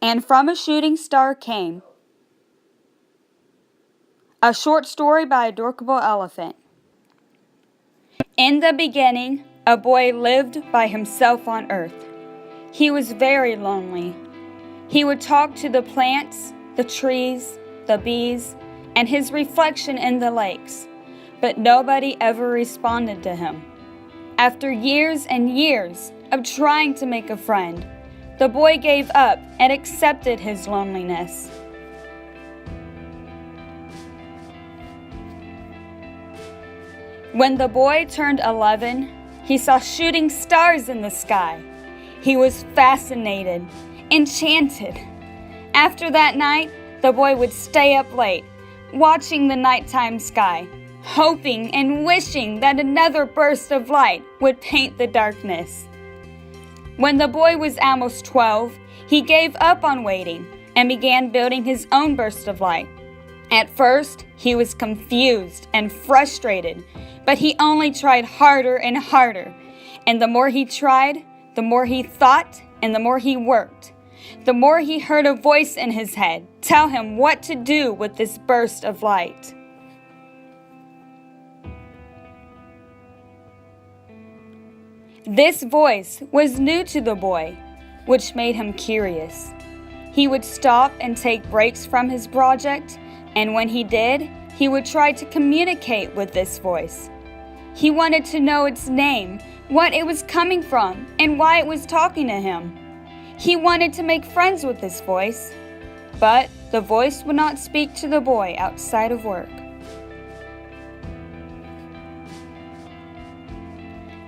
And from a shooting star came. A short story by a Dorkable Elephant. In the beginning, a boy lived by himself on earth. He was very lonely. He would talk to the plants, the trees, the bees, and his reflection in the lakes, but nobody ever responded to him. After years and years of trying to make a friend, the boy gave up and accepted his loneliness. When the boy turned 11, he saw shooting stars in the sky. He was fascinated, enchanted. After that night, the boy would stay up late, watching the nighttime sky, hoping and wishing that another burst of light would paint the darkness. When the boy was almost 12, he gave up on waiting and began building his own burst of light. At first, he was confused and frustrated, but he only tried harder and harder. And the more he tried, the more he thought, and the more he worked. The more he heard a voice in his head tell him what to do with this burst of light. This voice was new to the boy, which made him curious. He would stop and take breaks from his project, and when he did, he would try to communicate with this voice. He wanted to know its name, what it was coming from, and why it was talking to him. He wanted to make friends with this voice, but the voice would not speak to the boy outside of work.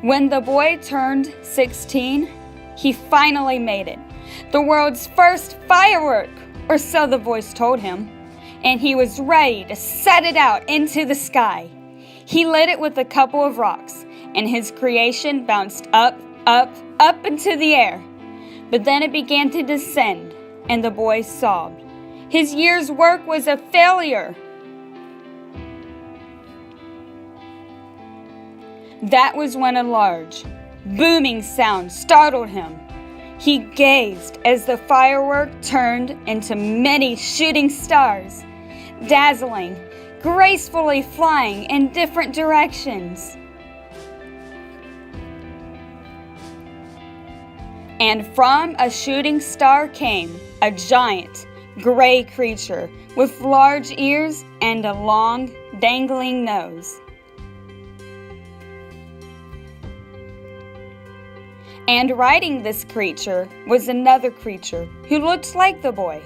When the boy turned 16, he finally made it. The world's first firework, or so the voice told him, and he was ready to set it out into the sky. He lit it with a couple of rocks, and his creation bounced up, up, up into the air. But then it began to descend, and the boy sobbed. His year's work was a failure. That was when a large, booming sound startled him. He gazed as the firework turned into many shooting stars, dazzling, gracefully flying in different directions. And from a shooting star came a giant, gray creature with large ears and a long, dangling nose. And riding this creature was another creature who looked like the boy.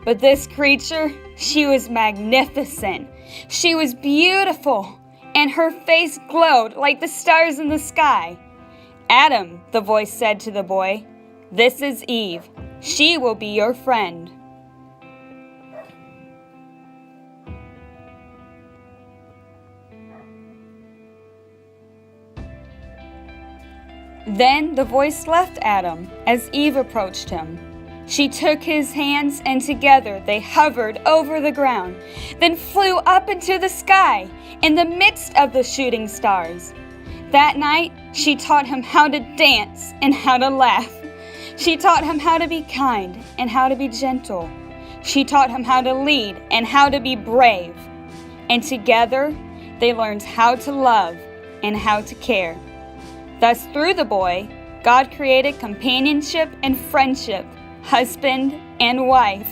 But this creature, she was magnificent. She was beautiful, and her face glowed like the stars in the sky. "Adam," the voice said to the boy, "this is Eve. She will be your friend." Then the voice left Adam as Eve approached him. She took his hands, and together they hovered over the ground, then flew up into the sky in the midst of the shooting stars. That night, she taught him how to dance and how to laugh. She taught him how to be kind and how to be gentle. She taught him how to lead and how to be brave. And together, they learned how to love and how to care. Thus, through the boy, God created companionship and friendship, husband and wife.